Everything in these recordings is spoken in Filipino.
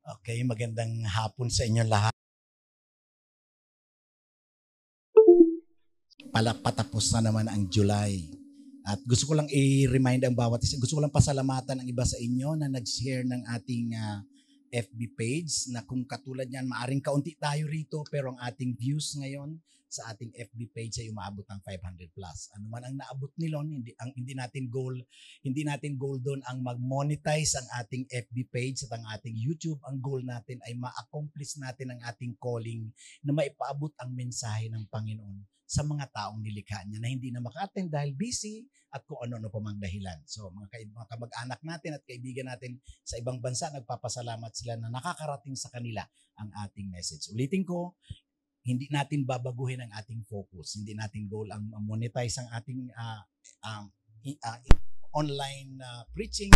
Okay, magandang hapon sa inyo lahat. Patapos na naman ang July. At gusto ko lang i-remind ang bawat isa, gusto ko lang pasalamatan ang iba sa inyo na nag-share ng ating FB page na kung katulad niyan, maaring kaunti tayo rito pero ang ating views ngayon sa ating FB page ay umaabot ng 500 plus. Ano man ang naabot nilon, hindi natin goal doon ang mag-monetize ang ating FB page at ang ating YouTube. Ang goal natin ay ma-accomplish natin ang ating calling na maipaabot ang mensahe ng Panginoon sa mga taong nilikha niya na hindi na maka-attend dahil busy at kung ano-ano pa mang dahilan. So mga kamag-anak natin at kaibigan natin sa ibang bansa, nagpapasalamat sila na nakakarating sa kanila ang ating message. Ulitin ko, hindi natin babaguhin ang ating focus. Hindi natin goal ang monetize ang ating online preaching.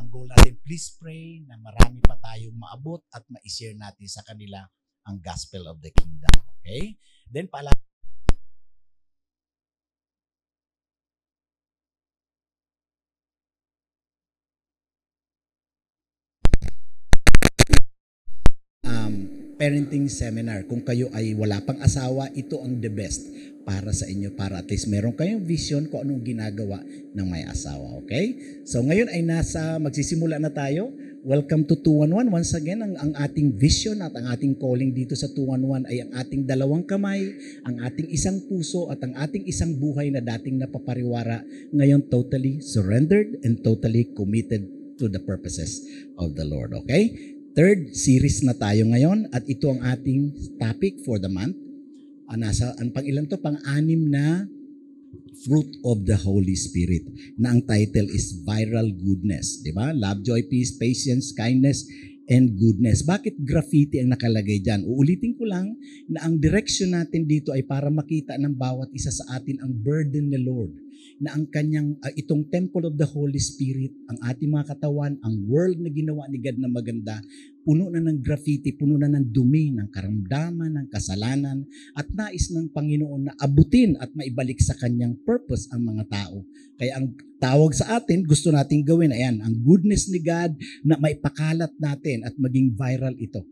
Ang goal natin, please pray na marami pa tayong maabot at ma-share natin sa kanila ang gospel of the kingdom. Okay? Then parenting seminar. Kung kayo ay wala pang asawa, ito ang the best para sa inyo, para at least meron kayong vision kung anong ginagawa ng may asawa. Okay? So ngayon ay magsisimula na tayo. Welcome to 211. Once again, ang ating vision at ang ating calling dito sa 211 ay ang ating dalawang kamay, ang ating isang puso at ang ating isang buhay na dating napapariwara, ngayon totally surrendered and totally committed to the purposes of the Lord. Okay? Third series na tayo ngayon at ito ang ating topic for the month. Ang pang-ilan to? Pang-anim na fruit of the Holy Spirit na ang title is Viral Goodness. Diba? Love, joy, peace, patience, kindness, and goodness. Bakit graffiti ang nakalagay dyan? Uulitin ko lang na ang direction natin dito ay para makita ng bawat isa sa atin ang burden ni Lord na ang kanyang, itong temple of the Holy Spirit, ang ating mga katawan, ang world na ginawa ni God na maganda, puno na ng graffiti, puno na ng dumi, ng karamdaman, ng kasalanan, at nais ng Panginoon na abutin at maibalik sa kanyang purpose ang mga tao. Kaya ang tawag sa atin, gusto nating gawin, ayan, ang goodness ni God na maipakalat natin at maging viral ito.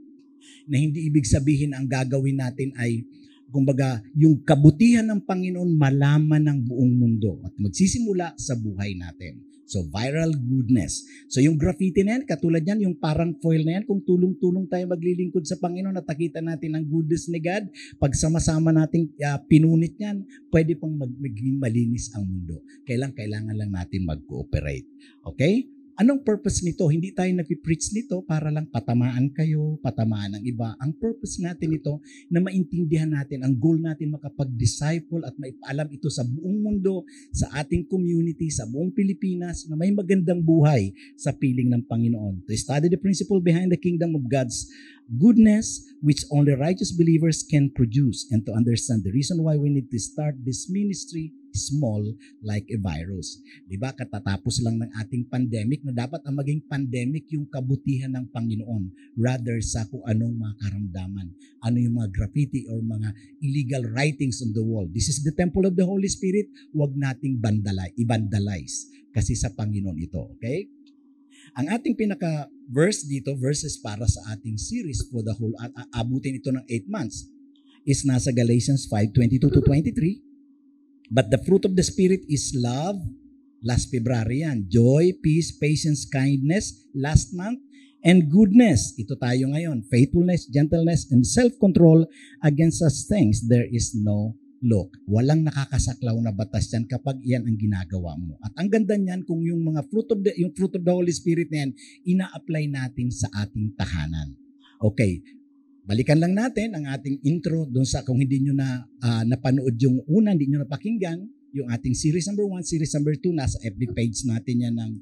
Na hindi ibig sabihin ang gagawin natin ay kumbaga, yung kabutihan ng Panginoon malaman ng buong mundo at magsisimula sa buhay natin. So, viral goodness. So, yung graffiti na yan, katulad yan, yung parang foil na yan, kung tulong-tulong tayo maglilingkod sa Panginoon at nakita natin ang goodness ni God, pag sama-sama natin pinunit yan, pwede pang maging malinis ang mundo. Kailangan lang natin mag-cooperate. Okay? Anong purpose nito? Hindi tayo nagpipreach nito para lang patamaan kayo, patamaan ng iba. Ang purpose natin ito na maintindihan natin, ang goal natin makapag-disciple at maipaalam ito sa buong mundo, sa ating community, sa buong Pilipinas, na may magandang buhay sa piling ng Panginoon. To study the principle behind the kingdom of God's goodness, which only righteous believers can produce, and to understand the reason why we need to start this ministry small like a virus. Diba? Katatapos lang ng ating pandemic na dapat ang maging pandemic yung kabutihan ng Panginoon rather sa kung anong mga karamdaman. Ano yung mga graffiti or mga illegal writings on the wall. This is the temple of the Holy Spirit. Huwag nating i-vandalize kasi sa Panginoon ito. Okay? Ang ating pinaka-verse dito, verses para sa ating series for the whole, abutin ito ng 8 months, is nasa Galatians 5:22-23. But the fruit of the Spirit is love, last February yan, joy, peace, patience, kindness, last month, and goodness. Ito tayo ngayon, faithfulness, gentleness, and self-control. Against such things, there is no law. Walang nakakasaklaw na batas yan kapag yan ang ginagawa mo. At ang ganda niyan kung yung mga fruit of the Holy Spirit na yan, ina-apply natin sa ating tahanan. Okay, balikan lang natin ang ating intro doon sa kung hindi nyo na napanood yung una, hindi nyo napakinggan, yung ating series number 1, series number 2, nasa FB page natin yan ng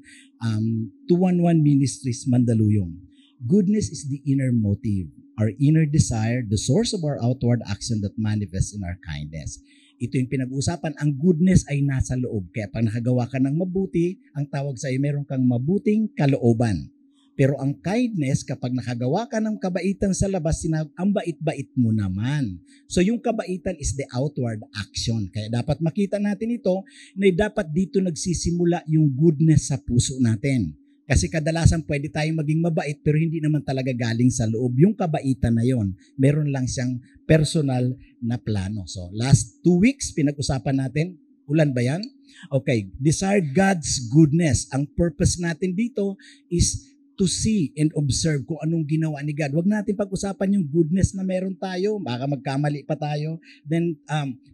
211 Ministries Mandaluyong. Goodness is the inner motive, our inner desire, the source of our outward action that manifests in our kindness. Ito yung pinag-uusapan. Ang goodness ay nasa loob. Kaya pag nakagawa ka ng mabuti, ang tawag sa iyo, meron kang mabuting kalooban. Pero ang kindness, kapag nakagawa ka ng kabaitan sa labas, ang bait-bait mo naman. So yung kabaitan is the outward action. Kaya dapat makita natin ito na dapat dito nagsisimula yung goodness sa puso natin. Kasi kadalasan pwede tayong maging mabait pero hindi naman talaga galing sa loob. Yung kabaitan na yon, meron lang siyang personal na plano. So last 2 weeks, pinag-usapan natin, ulan ba yan? Okay, desire God's goodness. Ang purpose natin dito is to see and observe kung anong ginawa ni God. Huwag natin pag-usapan yung goodness na meron tayo. Baka magkamali pa tayo. Then,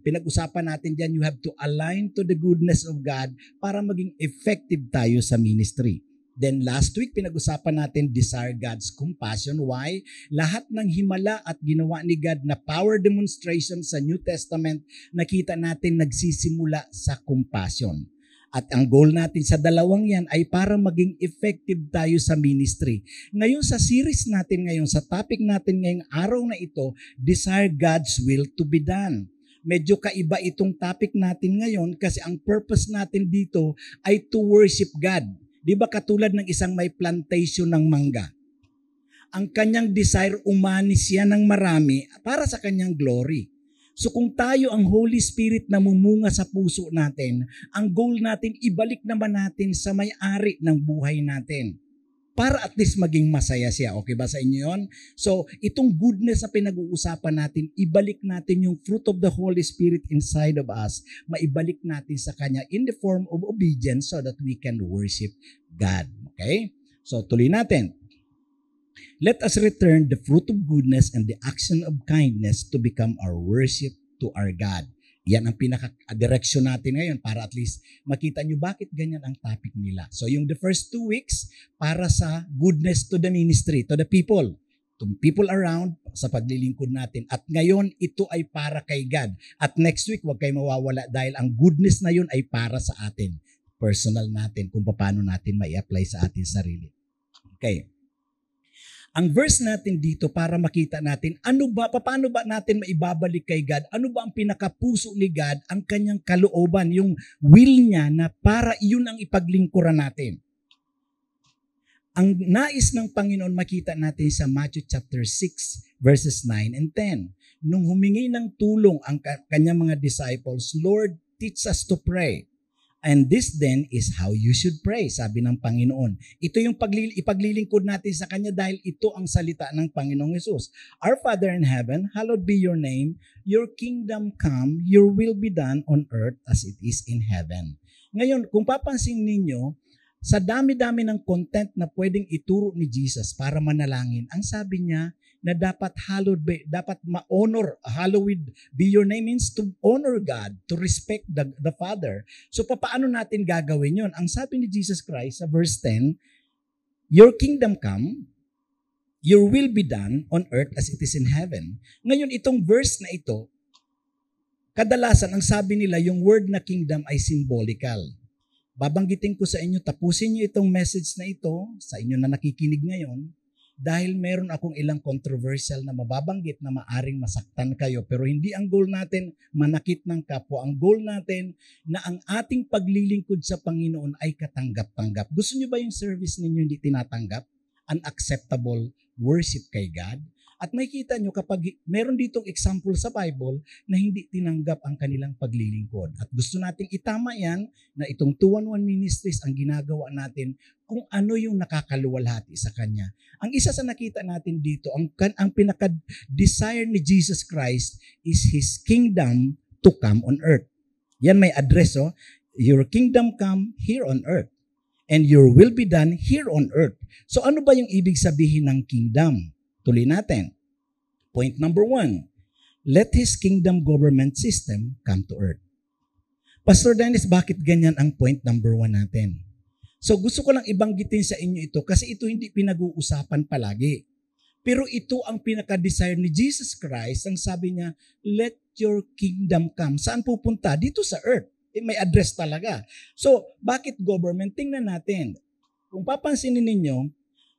pinag-usapan natin dyan, you have to align to the goodness of God para maging effective tayo sa ministry. Then last week, pinag-usapan natin desire God's compassion. Why? Lahat ng himala at ginawa ni God na power demonstration sa New Testament, nakita natin nagsisimula sa compassion. At ang goal natin sa dalawang yan ay para maging effective tayo sa ministry. Ngayon sa series natin ngayon, sa topic natin ngayong araw na ito, desire God's will to be done. Medyo kaiba itong topic natin ngayon kasi ang purpose natin dito ay to worship God. Di ba katulad ng isang may plantation ng mangga? Ang kanyang desire, umanis siya ng marami para sa kanyang glory. So kung tayo ang Holy Spirit na mumunga sa puso natin, ang goal natin, ibalik naman natin sa may-ari ng buhay natin. Para at least maging masaya siya. Okay ba sa inyo yun? So itong goodness na pinag-uusapan natin, ibalik natin yung fruit of the Holy Spirit inside of us, maibalik natin sa Kanya in the form of obedience so that we can worship God. Okay? So tuloy natin. Let us return the fruit of goodness and the action of kindness to become our worship to our God. Yan ang pinaka-direction natin ngayon para at least makita nyo bakit ganyan ang topic nila. So yung the first 2 weeks para sa goodness to the ministry, to the people around sa paglilingkod natin. At ngayon, ito ay para kay God. At next week, huwag kayo mawawala dahil ang goodness na yun ay para sa atin. Personal natin, kung paano natin mai-apply sa ating sarili. Okay. Ang verse natin dito para makita natin paano ba natin maibabalik kay God? Ano ba ang pinakapuso ni God, ang kanyang kalooban, yung will niya na para iyon ang ipaglingkuran natin. Ang nais ng Panginoon makita natin sa Matthew chapter 6 verses 9 and 10. Nung humingi ng tulong ang kanyang mga disciples, Lord, teach us to pray. And this then is how you should pray, sabi ng Panginoon. Ito yung ipaglilingkod natin sa Kanya dahil ito ang salita ng Panginoong Hesus. Our Father in heaven, hallowed be your name. Your kingdom come, your will be done on earth as it is in heaven. Ngayon, kung papansin ninyo, sa dami-dami ng content na pwedeng ituro ni Jesus para manalangin, ang sabi niya na dapat hallowed be your name means to honor God, to respect the Father. So paano natin gagawin yun? Ang sabi ni Jesus Christ sa verse 10, your kingdom come, your will be done on earth as it is in heaven. Ngayon itong verse na ito, kadalasan ang sabi nila yung word na kingdom ay symbolical. Babanggitin ko sa inyo, tapusin niyo itong message na ito sa inyo na nakikinig ngayon dahil meron akong ilang controversial na mababanggit na maaring masaktan kayo. Pero hindi ang goal natin manakit ng kapwa. Ang goal natin na ang ating paglilingkod sa Panginoon ay katanggap-tanggap. Gusto niyo ba yung service ninyo hindi tinatanggap? Unacceptable worship kay God? At makikita nyo kapag meron ditong example sa Bible na hindi tinanggap ang kanilang paglilingkod. At gusto nating itama yan na itong 2-1-1 Ministries ang ginagawa natin kung ano yung nakakaluwalhati sa Kanya. Ang isa sa nakita natin dito, ang pinaka-desire ni Jesus Christ is His kingdom to come on earth. Yan may address, oh. Your kingdom come here on earth and your will be done here on earth. So ano ba yung ibig sabihin ng kingdom? Tuloy natin. Point number 1, let His kingdom government system come to earth. Pastor Dennis, bakit ganyan ang point number 1 natin? So gusto ko lang ibanggitin sa inyo ito kasi ito hindi pinag-uusapan palagi. Pero ito ang pinaka-desire ni Jesus Christ. Ang sabi niya, let your kingdom come. Saan pupunta? Dito sa earth. May address talaga. So bakit government? Tingnan natin. Kung papansinin ninyo,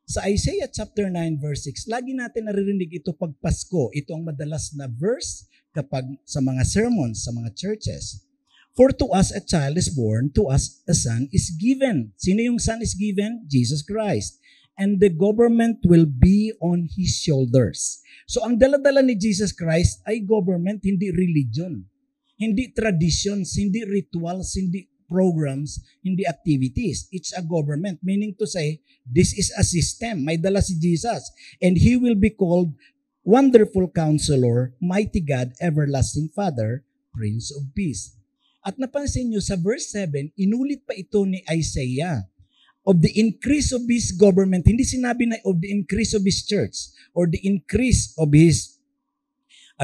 sa Isaiah chapter 9 verse 6, lagi natin naririnig ito pag Pasko. Ito ang madalas na verse kapag sa mga sermons, sa mga churches. For to us a child is born, to us a son is given. Sino yung son is given? Jesus Christ. And the government will be on His shoulders. So ang dala-dala ni Jesus Christ ay government, hindi religion. Hindi traditions, hindi rituals, hindi programs, hindi activities. It's a government, meaning to say, this is a system. May dala si Jesus. And He will be called Wonderful Counselor, Mighty God, Everlasting Father, Prince of Peace. At napansin nyo sa verse 7, inulit pa ito ni Isaiah. Of the increase of His government, hindi sinabi na of the increase of His church or the increase of His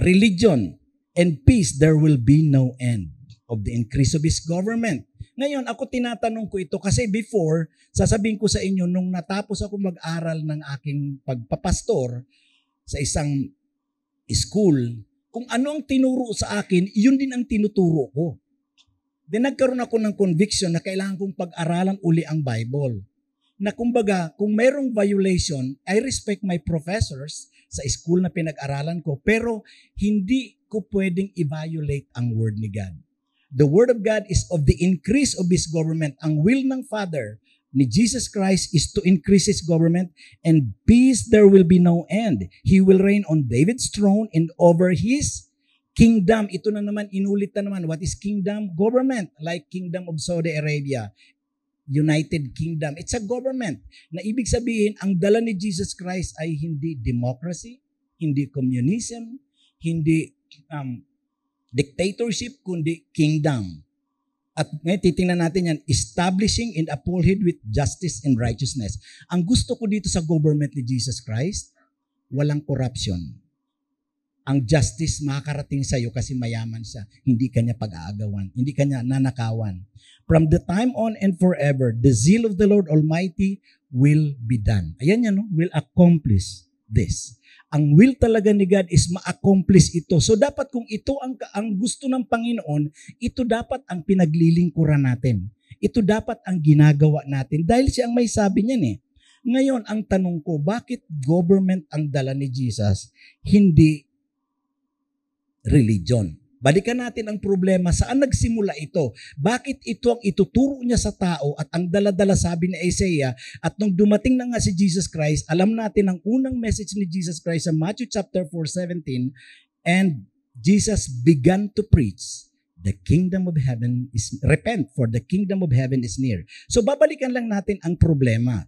religion and peace, there will be no end of the increase of His government. Ngayon, ako tinatanong ko ito kasi before, sasabihin ko sa inyo, nung natapos ako mag-aral ng aking pagpapastor sa isang school, kung ano ang tinuro sa akin, yun din ang tinuturo ko. Then nagkaroon ako ng conviction na kailangan kong pag-aralan uli ang Bible. Na kumbaga, kung mayroong violation, I respect my professors sa school na pinag-aralan ko, pero hindi ko pwedeng i-violate ang Word ni God. The Word of God is of the increase of His government. Ang will ng Father ni Jesus Christ is to increase His government, and peace there will be no end. He will reign on David's throne and over His kingdom. Ito na naman, inulit na naman. What is kingdom? Government. Like Kingdom of Saudi Arabia, United Kingdom. It's a government na ibig sabihin, ang dala ni Jesus Christ ay hindi democracy, hindi communism, hindi dictatorship, kundi kingdom. At ngayon, titingnan natin yan, establishing and upholding with justice and righteousness. Ang gusto ko dito sa government ni Jesus Christ, walang corruption. Ang justice makakarating sa iyo kasi mayaman siya. Hindi kanya pag-aagawan. Hindi kanya nanakawan. From the time on and forever, the zeal of the Lord Almighty will be done. Ayan yan, no? Will accomplish this. Ang will talaga ni God is ma-accomplish ito. So dapat kung ito ang gusto ng Panginoon, ito dapat ang pinaglilingkuran natin. Ito dapat ang ginagawa natin. Dahil siya ang may sabi niyan eh. Ngayon, ang tanong ko, bakit government ang dala ni Jesus, hindi religion? Balikan natin ang problema, saan nagsimula ito? Bakit ito ang ituturo niya sa tao at ang dala-dala sabi ni Isaiah, at nung dumating na nga si Jesus Christ, alam natin ang unang message ni Jesus Christ sa Matthew chapter 4:17, and Jesus began to preach, the kingdom of heaven is, repent for the kingdom of heaven is near. So babalikan lang natin ang problema.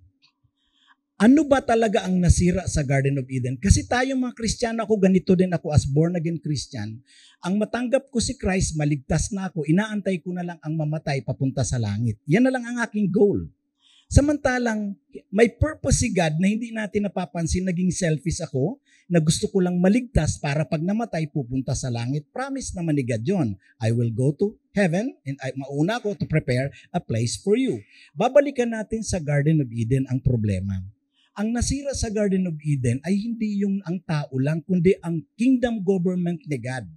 Ano ba talaga ang nasira sa Garden of Eden? Kasi tayo mga Kristiyano, ako ganito din ako as born again Christian. Ang matanggap ko si Christ, maligtas na ako, inaantay ko na lang ang mamatay papunta sa langit. Yan na lang ang aking goal. Samantalang may purpose si God na hindi natin napapansin, naging selfish ako, na gusto ko lang maligtas para pag namatay pupunta sa langit. Promise naman ni God yun. I will go to heaven and mauna ko to prepare a place for you. Babalikan natin sa Garden of Eden ang problema. Ang nasira sa Garden of Eden ay hindi yung ang tao lang, kundi ang kingdom government ni God.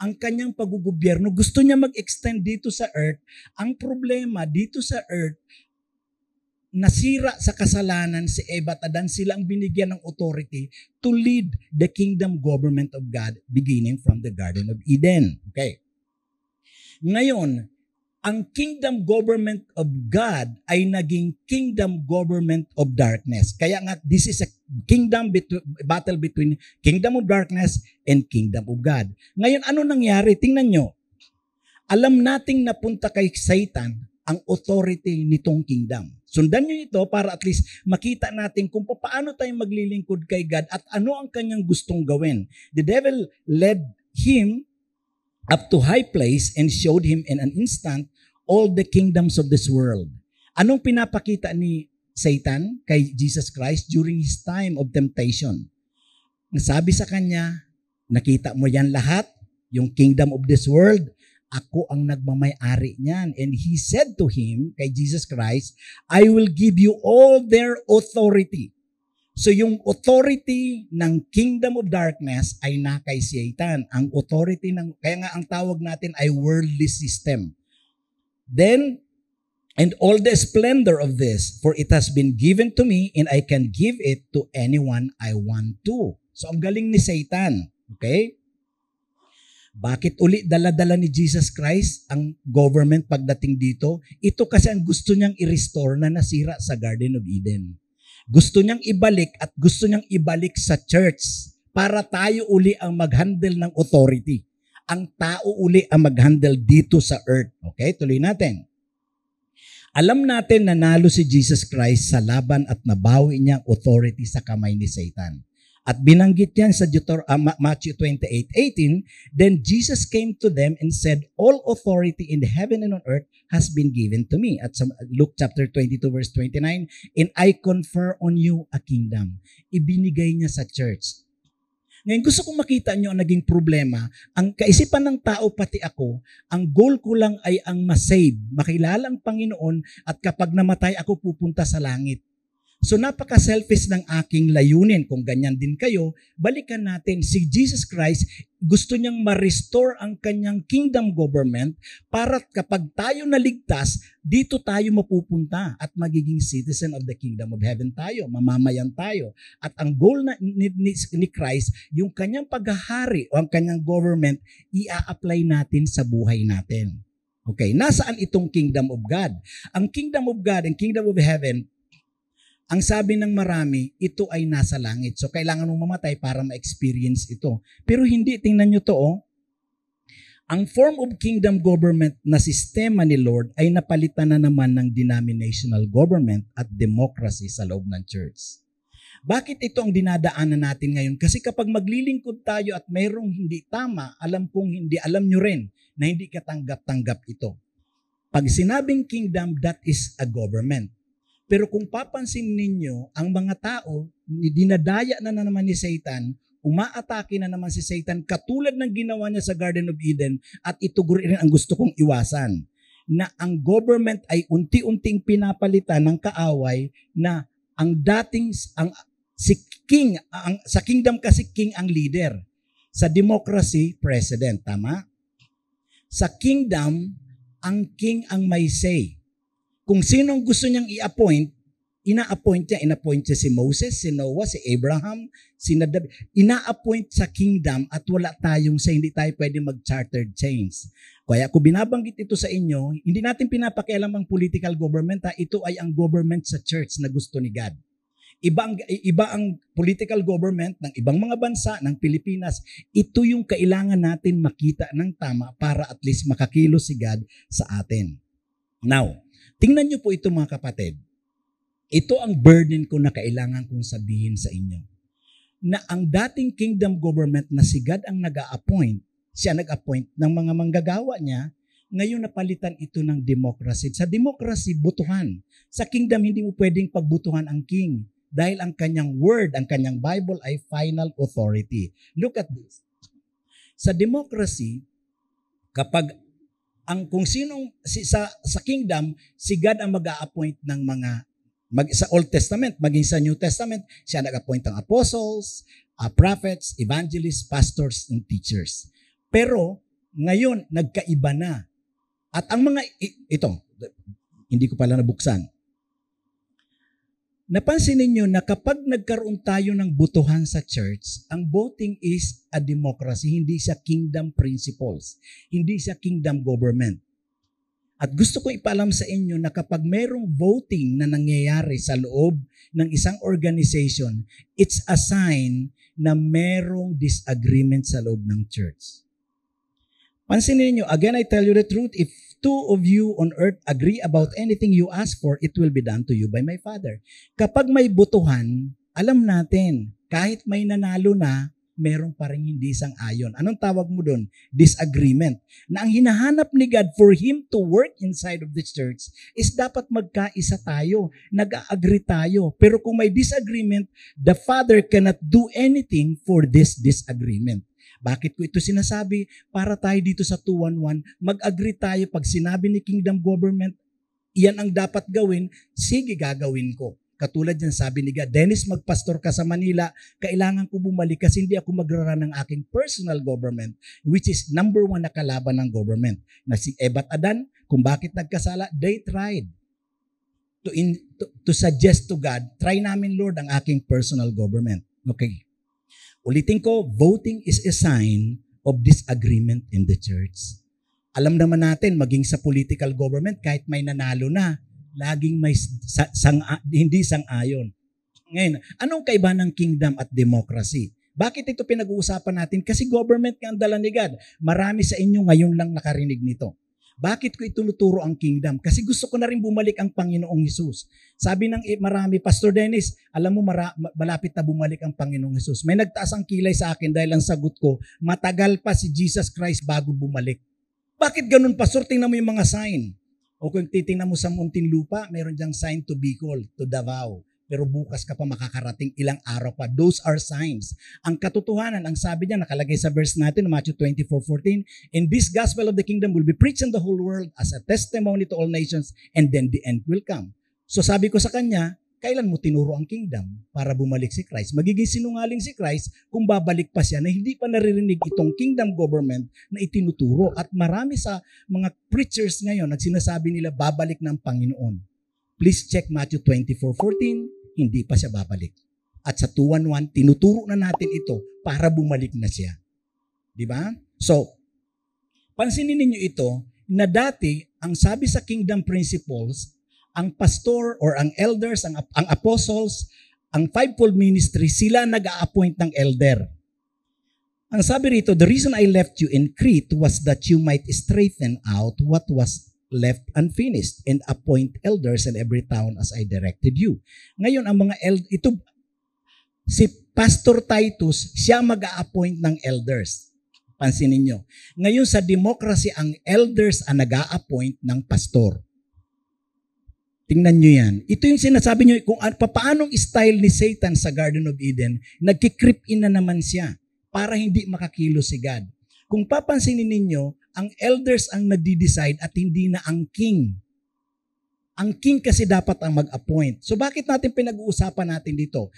Ang kanyang paggugobyerno, gusto niya mag-extend dito sa earth. Ang problema dito sa earth, nasira sa kasalanan si Eva at Adan, sila ang binigyan ng authority to lead the kingdom government of God beginning from the Garden of Eden. Okay. Ngayon, ang kingdom government of God ay naging kingdom government of darkness. Kaya nga, this is a battle between kingdom of darkness and kingdom of God. Ngayon, ano nangyari? Tingnan nyo. Alam nating napunta kay Satan ang authority nitong kingdom. Sundan nyo ito para at least makita natin kung paano tayo maglilingkod kay God at ano ang kanyang gustong gawin. The devil led him up to high place and showed him in an instant all the kingdoms of this world. Anong pinapakita ni Satan kay Jesus Christ during his time of temptation? Nasabi sa kanya, nakita mo yan lahat, yung kingdom of this world, ako ang nagmamay-ari niyan. And he said to him, kay Jesus Christ, I will give you all their authority. So yung authority ng kingdom of darkness ay na kay Satan. Ang authority kaya nga ang tawag natin ay worldly system. Then, and all the splendor of this, for it has been given to me and I can give it to anyone I want to. So ang galing ni Satan. Okay? Bakit uli dala-dala ni Jesus Christ ang government pagdating dito? Ito kasi ang gusto niyang i-restore na nasira sa Garden of Eden. Gusto niyang ibalik at gusto niyang ibalik sa church para tayo uli ang mag-handle ng authority. Ang tao uli ang mag-handle dito sa earth. Okay, tuloy natin. Alam natin na nalo si Jesus Christ sa laban at nabawi niya ang authority sa kamay ni Satan. At binanggit yan sa Matthew 28:18, then Jesus came to them and said, all authority in heaven and on earth has been given to me. At sa Luke chapter 22 verse 29, and I confer on you a kingdom. Ibinigay niya sa church. Ngayon gusto kong makita nyo ang naging problema. Ang kaisipan ng tao pati ako, ang goal ko lang ay ang masave, makilala ang Panginoon at kapag namatay ako pupunta sa langit. So napaka-selfish ng aking layunin. Kung ganyan din kayo, balikan natin. Si Jesus Christ, gusto niyang ma-restore ang kanyang kingdom government para kapag tayo naligtas, dito tayo mapupunta at magiging citizen of the kingdom of heaven tayo. Mamamayan tayo. At ang goal ni Christ, yung kanyang paghahari o ang kanyang government, i-apply natin sa buhay natin. Okay, nasaan itong kingdom of God? Ang kingdom of God and kingdom of heaven, ang sabi ng marami, ito ay nasa langit. So, kailangan mong mamatay para ma-experience ito. Pero hindi, tingnan nyo to, oh. Ang form of kingdom government na sistema ni Lord ay napalitan na naman ng denominational government at democracy sa loob ng church. Bakit ito ang dinadaanan natin ngayon? Kasi kapag maglilingkod tayo at mayroong hindi tama, alam nyo rin na hindi katanggap-tanggap ito. Pag sinabing kingdom, that is a government. Pero kung papansin ninyo, ang mga tao, dinadaya na naman ni Satan, umaatake na naman si Satan katulad ng ginawa niya sa Garden of Eden at ito rin ang gusto kong iwasan. Na ang government ay unti-unting pinapalitan ng kaaway na ang dating, si king, sa kingdom kasi king ang leader. Sa democracy, president, tama? Sa kingdom, ang king ang may say. Kung sinong gusto niyang i-appoint, ina-appoint niya si Moses, si Noah, si Abraham, si David. Ina-appoint sa kingdom at wala tayong hindi tayo pwede mag-chartered chains. Kaya kung binabanggit ito sa inyo, hindi natin pinapakialam ang political government. Ito ay ang government sa church na gusto ni God. Iba ang political government ng ibang mga bansa, ng Pilipinas. Ito yung kailangan natin makita ng tama para at least makakilos si God sa atin. Now, tingnan niyo po ito mga kapatid. Ito ang burden ko na kailangan kong sabihin sa inyo. Na ang dating kingdom government na si God ang nag-a-appoint, siya nag-appoint ng mga manggagawa niya, ngayon napalitan ito ng democracy. Sa democracy, butuhan. Sa kingdom, hindi mo pwedeng pagbutuhan ang king. Dahil ang kanyang word, ang kanyang Bible ay final authority. Look at this. Sa democracy, kapag kung sinong sa kingdom, si God ang mag-a-appoint ng sa Old Testament, maging sa New Testament, siya nag-appoint ng apostles, prophets, evangelists, pastors, and teachers. Pero ngayon, nagkaiba na. At ang mga, ito, hindi ko pala nabuksan. Napansin ninyo na kapag nagkaroon tayo ng butuhan sa church, ang voting is a democracy, hindi siya kingdom principles, hindi siya kingdom government. At gusto ko ipaalam sa inyo na kapag mayroong voting na nangyayari sa loob ng isang organization, it's a sign na mayroong disagreement sa loob ng church. Pansinin niyo, again I tell you the truth, if two of you on earth agree about anything you ask for, it will be done to you by my Father. Kapag may butuhan, alam natin, kahit may nanalo na, meron pa rin hindi sang-ayon. Anong tawag mo doon? Disagreement. Na ang hinahanap ni God for Him to work inside of the church is dapat magkaisa tayo, nag-agree tayo. Pero kung may disagreement, the Father cannot do anything for this disagreement. Bakit ko ito sinasabi? Para tayo dito sa 211, mag-agree tayo pag sinabi ni Kingdom Government, iyan ang dapat gawin, sige gagawin ko. Katulad yan sabi ni God, Dennis, magpastor ka sa Manila, kailangan ko bumalik kasi hindi ako magrarun ng aking personal government, which is number 1 na kalaban ng government. Na si Ebat Adan, kung bakit nagkasala, they tried to suggest to God, try namin Lord ang aking personal government. Okay. Ulitin ko, voting is a sign of disagreement in the church. Alam naman natin, maging sa political government, kahit may nanalo na, laging may hindi sang-ayon. Ngayon, anong kaiba ng kingdom at democracy? Bakit ito pinag-uusapan natin? Kasi government nga ang dala ni God. Marami sa inyo ngayon lang nakarinig nito. Bakit ko itinuturo ang kingdom? Kasi gusto ko na rin bumalik ang Panginoong Hesus. Sabi ng marami, Pastor Dennis, alam mo malapit na bumalik ang Panginoong Hesus. May nagtaas ang kilay sa akin dahil ang sagot ko, matagal pa si Jesus Christ bago bumalik. Bakit ganun, Pastor? Tingnan mo yung mga sign. O kung titingnan mo sa Muntinlupa, meron diyang sign to Bicol, to Davao. Pero bukas ka pa makakarating, ilang araw pa. Those are signs. Ang katotohanan, ang sabi niya, nakalagay sa verse natin, Matthew 24:14, and this gospel of the kingdom will be preached in the whole world as a testimony to all nations, and then the end will come. So sabi ko sa kanya, kailan mo tinuro ang kingdom para bumalik si Christ? Magiging sinungaling si Christ kung babalik pa siya na hindi pa naririnig itong kingdom government na itinuturo. At marami sa mga preachers ngayon nagsinasabi nila babalik ng Panginoon. Please check Matthew 24:14. Hindi pa siya babalik. At sa 2:11, tinuturo na natin ito para bumalik na siya. Di ba? So, pansinin ninyo ito na dati, ang sabi sa kingdom principles, ang pastor or ang elders, ang apostles, ang fivefold ministry, sila nag-a-appoint ng elder. Ang sabi rito, the reason I left you in Crete was that you might straighten out what was left unfinished and appoint elders in every town as I directed you. Ngayon, ang mga ito, si Pastor Titus, siya mag-a-appoint ng elders. Pansinin nyo. Ngayon sa democracy, ang elders ang nag-a-appoint ng pastor. Tingnan nyo yan. Ito yung sinasabi nyo, kung paanong style ni Satan sa Garden of Eden, nagki-creep in na naman siya para hindi makakilos si God. Kung papansinin ninyo, ang elders ang nagdi-decide at hindi na ang king. Ang king kasi dapat ang mag-appoint. So bakit natin pinag-uusapan natin dito?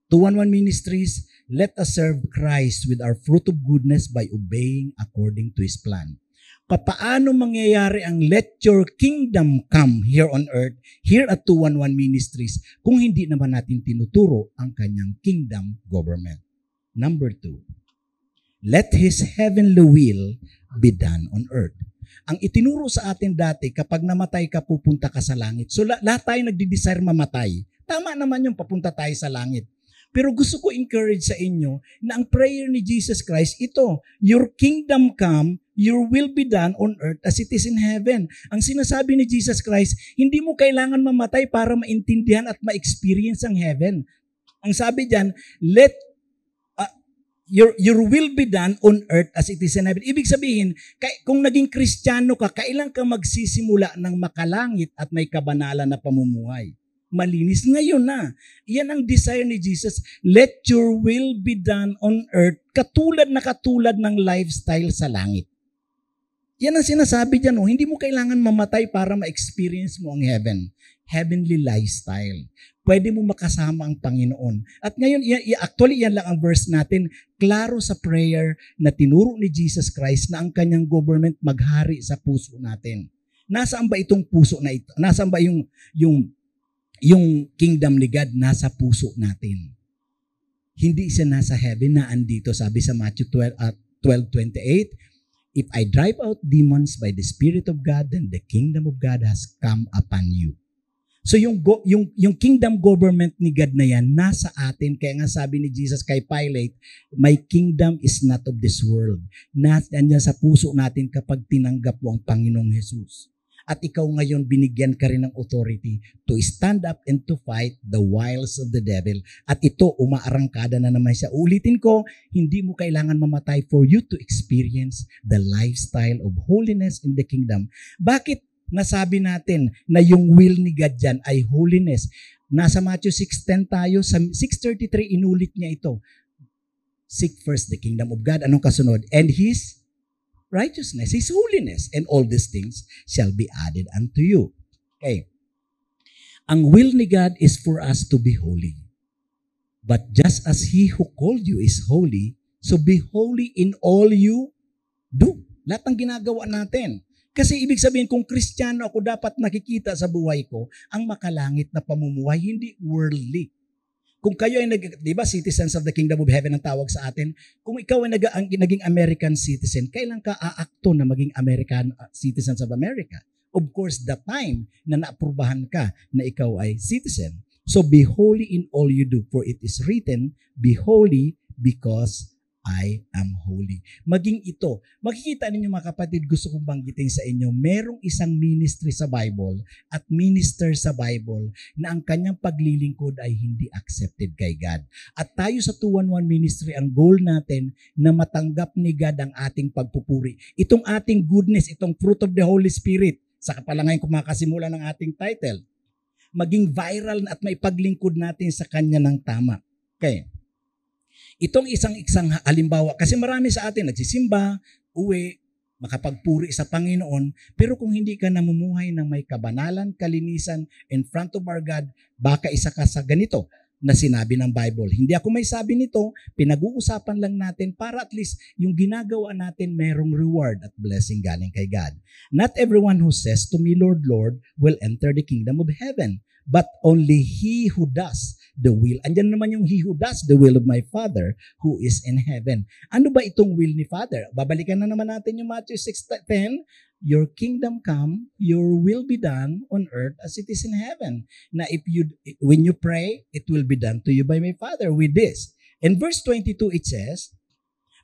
211 Ministries, let us serve Christ with our fruit of goodness by obeying according to His plan. Paano mangyayari ang let your kingdom come here on earth, here at 211 Ministries, kung hindi naman natin tinuturo ang kanyang kingdom government? Number 2, let His heavenly will be done on earth. Ang itinuro sa atin dati, kapag namatay ka, pupunta ka sa langit. So lahat tayo nagdi-desire mamatay. Tama naman yung papunta tayo sa langit. Pero gusto ko encourage sa inyo na ang prayer ni Jesus Christ, ito, your kingdom come, your will be done on earth as it is in heaven. Ang sinasabi ni Jesus Christ, hindi mo kailangan mamatay para maintindihan at ma-experience ang heaven. Ang sabi diyan, let your will be done on earth as it is in heaven. Ibig sabihin, kung naging Kristiyano ka, kailan ka magsisimula ng makalangit at may kabanalan na pamumuhay? Malinis ngayon na. Iyan ang desire ni Jesus. Let your will be done on earth katulad ng lifestyle sa langit. Yan ang sinasabi dyan. Oh. Hindi mo kailangan mamatay para ma-experience mo ang heaven. Heavenly lifestyle. Pwede mo makasama ang Panginoon. At ngayon, actually, yan lang ang verse natin. Klaro sa prayer na tinuro ni Jesus Christ na ang kanyang government maghari sa puso natin. Nasaan ba itong puso na ito? Nasaan ba yung kingdom ni God? Nasa puso natin. Hindi siya nasa heaven na andito. Sabi sa Matthew 12:28, if I drive out demons by the Spirit of God, then the kingdom of God has come upon you. So yung kingdom government ni God na yan, nasa atin. Kaya nga sabi ni Jesus kay Pilate, my kingdom is not of this world. Nandiyan sa puso natin kapag tinanggap mo ang Panginoong Jesus. At ikaw ngayon, binigyan ka rin ng authority to stand up and to fight the wiles of the devil. At ito, umaarangkada na naman siya. Ulitin ko, hindi mo kailangan mamatay for you to experience the lifestyle of holiness in the kingdom. Bakit nasabi natin na yung will ni God dyan ay holiness? Nasa Matthew 6:10 tayo, sa 6:33 inulit niya ito. Seek first the kingdom of God. Anong kasunod? And His righteousness, His holiness, and all these things shall be added unto you. Okay. Ang will ni God is for us to be holy. But just as He who called you is holy, so be holy in all you do. Lahat ng ginagawa natin. Kasi ibig sabihin, kung Kristiyano ako, dapat nakikita sa buhay ko ang makalangit na pamumuhay, hindi worldly. Kung kayo ay di ba, citizens of the kingdom of heaven ang tawag sa atin, kung ikaw ay naging American citizen, kailan ka aakto na maging American citizens of America? Of course, the time na naaprubahan ka na ikaw ay citizen. So be holy in all you do, for it is written, be holy because I am holy. Maging ito, makikita ninyo mga kapatid, gusto kong banggitin sa inyo, merong isang ministry sa Bible at minister sa Bible na ang kanyang paglilingkod ay hindi accepted kay God. At tayo sa 211 ministry, ang goal natin na matanggap ni God ang ating pagpupuri. Itong ating goodness, itong fruit of the Holy Spirit, saka pala ngayon kumakasimula ng ating title, maging viral at maipaglingkod natin sa Kanya ng tama. Okay. Itong isang halimbawa, kasi marami sa atin nagsisimba, uwi, makapagpuri sa Panginoon, pero kung hindi ka namumuhay ng may kabanalan, kalinisan in front of our God, baka isa ka sa ganito na sinabi ng Bible. Hindi ako may sabi nito, pinag-uusapan lang natin para at least yung ginagawa natin merong reward at blessing galing kay God. Not everyone who says to me, Lord, Lord, will enter the kingdom of heaven, but only he who does the will. Andyan naman yung he who does the will of my Father who is in heaven. Ano ba itong will ni Father? Babalikan na naman natin yung Matthew 6:10. Your kingdom come, your will be done on earth as it is in heaven. Na when you pray, it will be done to you by my Father with this. In verse 22 it says,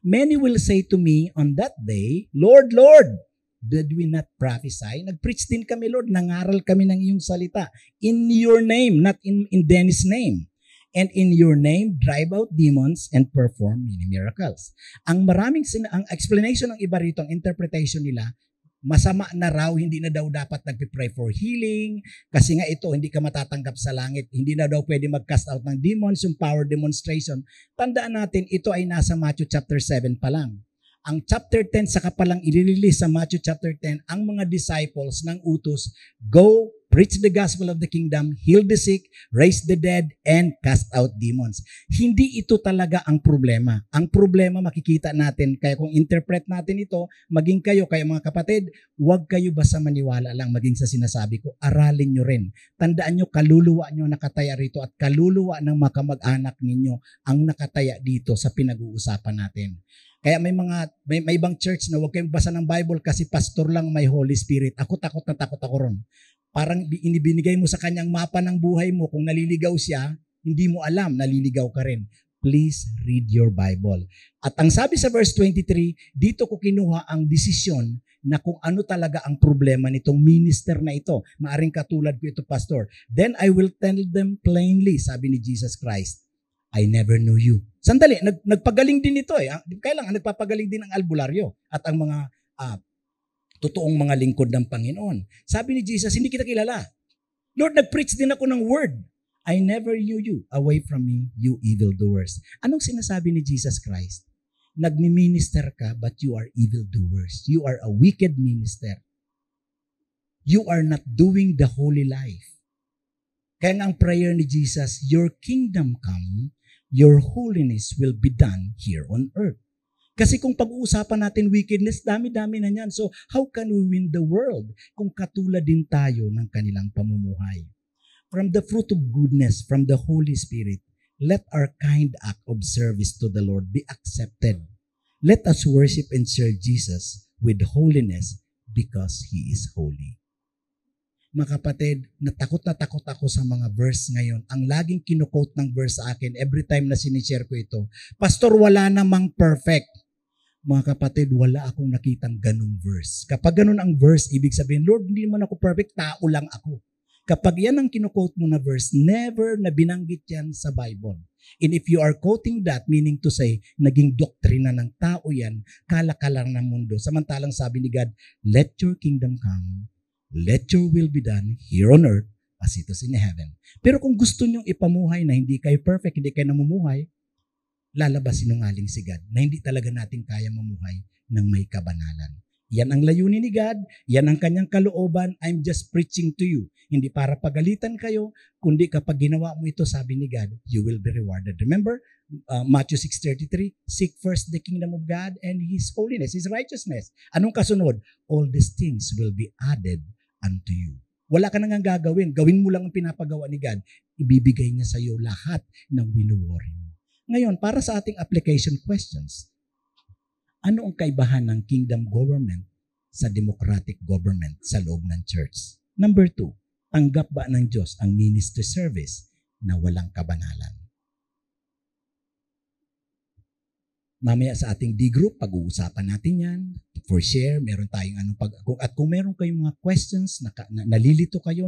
many will say to me on that day, Lord, Lord, did we not prophesy? Nag-preach din kami, Lord. Nangaral kami ng iyong salita. In your name, not in Dennis' name. And in your name, drive out demons and perform many miracles. Ang ang explanation ng iba rito, ang interpretation nila, masama na raw, hindi na daw dapat nagpipray for healing, kasi nga ito, hindi ka matatanggap sa langit, hindi na daw pwede mag-cast out ng demons, yung power demonstration. Tandaan natin, ito ay nasa Matthew chapter 7 pa lang. Ang chapter 10 saka palang ilililis sa Matthew chapter 10 ang mga disciples ng utos, go, preach the gospel of the kingdom, heal the sick, raise the dead, and cast out demons. Hindi ito talaga ang problema. Ang problema makikita natin, kaya kung interpret natin ito, maging kayo mga kapatid, huwag kayo basta maniwala lang, maging sa sinasabi ko, aralin nyo rin. Tandaan nyo, kaluluwa nyo nakataya rito at kaluluwa ng makamag-anak ninyo ang nakataya dito sa pinag-uusapan natin. Kaya may ibang church na huwag kayong basa ng Bible kasi pastor lang may Holy Spirit. Ako takot ako ron. Parang inibinigay mo sa kanyang mapa ng buhay mo, kung naliligaw siya, hindi mo alam, naliligaw ka rin. Please read your Bible. At ang sabi sa verse 23, dito ko kinuha ang desisyon na kung ano talaga ang problema nitong minister na ito. Maaring katulad ko ito, pastor. Then I will tell them plainly, sabi ni Jesus Christ, I never knew you. Sandali, nagpagaling din ito eh. Kailangan nagpapagaling din ang albularyo at ang mga totoong mga lingkod ng Panginoon. Sabi ni Jesus, hindi kita kilala. Lord, nag-preach din ako ng word. I never knew you. Away from me, you evildoers. Anong sinasabi ni Jesus Christ? Nagmi-minister ka, but you are evildoers. You are a wicked minister. You are not doing the holy life. Kaya nga ang prayer ni Jesus, your kingdom come, your holiness will be done here on earth. Kasi kung pag-uusapan natin wickedness, dami-dami na yan. So how can we win the world kung katulad din tayo ng kanilang pamumuhay? From the fruit of goodness, from the Holy Spirit, let our kind act of service to the Lord be accepted. Let us worship and serve Jesus with holiness because He is holy. Mga kapatid, natakot ako sa mga verse ngayon. Ang laging kinukote ng verse sa akin every time na sinishare ko ito, Pastor, wala namang perfect. Mga kapatid, wala akong nakitang ganung verse. Kapag ganun ang verse, ibig sabihin, Lord, hindi naman ako perfect, tao lang ako. Kapag yan ang kinukote mo na verse, never na binanggit yan sa Bible. And if you are quoting that, meaning to say, naging doktrina ng tao yan, kalakalang ng mundo. Samantalang sabi ni God, let your kingdom come. Let your will be done here on earth as it is in heaven. Pero kung gusto nyong ipamuhay na hindi kayo perfect, hindi kayo namumuhay, lalabas sinungaling si God na hindi talaga natin kaya mamuhay ng may kabanalan. Yan ang layunin ni God, yan ang kanyang kalooban. I'm just preaching to you. Hindi para pagalitan kayo, kundi kapag ginawa mo ito, sabi ni God, you will be rewarded. Remember, Matthew 6:33, seek first the kingdom of God and His holiness, His righteousness. Anong kasunod? All these things will be added unto you. Wala ka nang gagawin. Gawin mo lang ang pinapagawa ni God. Ibibigay niya sa iyo lahat ng winuworry mo. Ngayon, para sa ating application questions, ano ang kaibahan ng kingdom government sa democratic government sa loob ng church? Number 2, tanggap ba ng Diyos ang ministry service na walang kabanalan? Mamaya sa ating D group, pag-uusapan natin yan. For share, meron tayong at kung meron kayong mga questions, nalilito kayo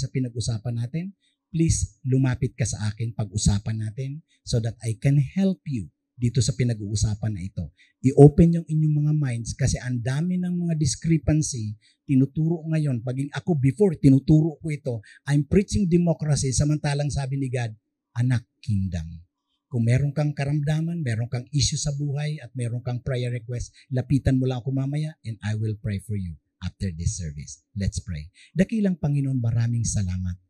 sa pinag-usapan natin, please lumapit ka sa akin, pag-usapan natin so that I can help you dito sa pinag-uusapan na ito. I-open yung inyong mga minds kasi ang dami ng mga discrepancy tinuturo ngayon. Ako before, tinuturo ko ito. I'm preaching democracy, samantalang sabi ni God, anak, kingdom. Kung meron kang karamdaman, meron kang issue sa buhay at meron kang prayer request, lapitan mo lang ako mamaya and I will pray for you after this service. Let's pray. Dakilang Panginoon, maraming salamat.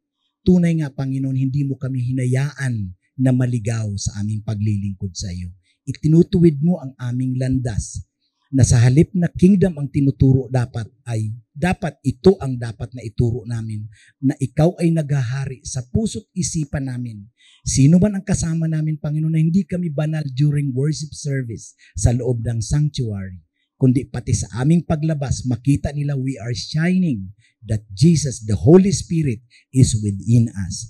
Tunay nga, Panginoon, hindi mo kami hinayaan na maligaw sa aming paglilingkod sa iyo. Itinutuwid mo ang aming landas na sa halip na kingdom ang tinuturo dapat ito ang dapat na ituro namin, na ikaw ay naghahari sa puso't isipan namin. Sino man ang kasama namin, Panginoon, na hindi kami banal during worship service sa loob ng sanctuary, kundi pati sa aming paglabas, makita nila we are shining, that Jesus, the Holy Spirit, is within us,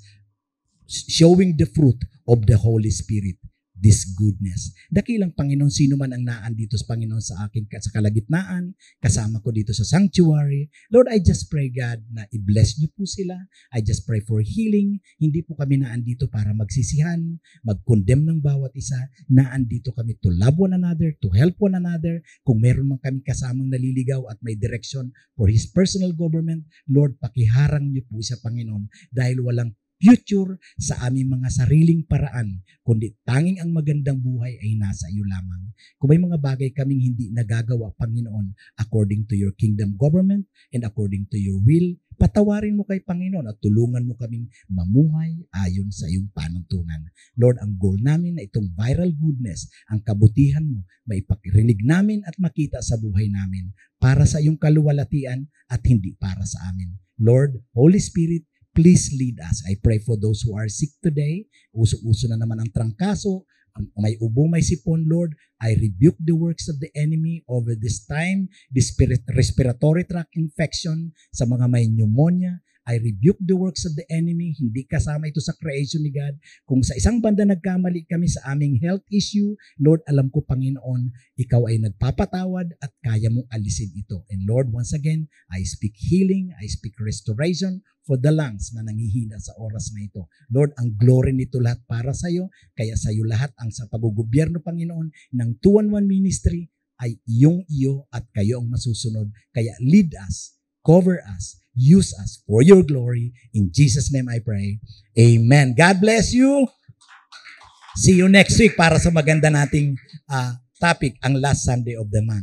showing the fruit of the Holy Spirit, this goodness. Dakilang Panginoon, sino man ang naandito sa Panginoon sa akin sa kalagitnaan, kasama ko dito sa sanctuary. Lord, I just pray, God, na i-bless niyo po sila. I just pray for healing. Hindi po kami naandito para magsisihan, mag-condemn ng bawat isa. Naandito kami to love one another, to help one another. Kung meron man kami kasamang naliligaw at may direction for His personal government, Lord, pakiharang niyo po siya, Panginoon, dahil walang future sa aming mga sariling paraan, kundi tanging ang magandang buhay ay nasa iyo lamang. Kung may mga bagay kaming hindi nagagawa, Panginoon, according to your kingdom government and according to your will, patawarin mo kay Panginoon at tulungan mo kaming mamuhay ayon sa iyong panuntunan. Lord, ang goal namin na itong viral goodness, ang kabutihan mo, maipakirinig namin at makita sa buhay namin para sa iyong kaluwalhatian at hindi para sa amin. Lord, Holy Spirit, please lead us. I pray for those who are sick today. Uso-uso na naman ang trangkaso. May ubo, may sipon, Lord. I rebuke the works of the enemy over this time, this respiratory tract infection, sa mga may pneumonia. I rebuke the works of the enemy. Hindi kasama ito sa creation ni God. Kung sa isang banda nagkamali kami sa aming health issue, Lord, alam ko, Panginoon, ikaw ay nagpapatawad at kaya mong alisin ito. And Lord, once again, I speak healing, I speak restoration for the lungs na nangihina sa oras na ito. Lord, ang glory nito lahat para sa iyo, kaya sa iyo lahat ang sa paggugobyerno, Panginoon, ng 2-1 ministry ay iyo at kayo ang masusunod. Kaya lead us, cover us, use us for your glory. In Jesus' name I pray. Amen. God bless you. See you next week para sa maganda nating topic, ang last Sunday of the month.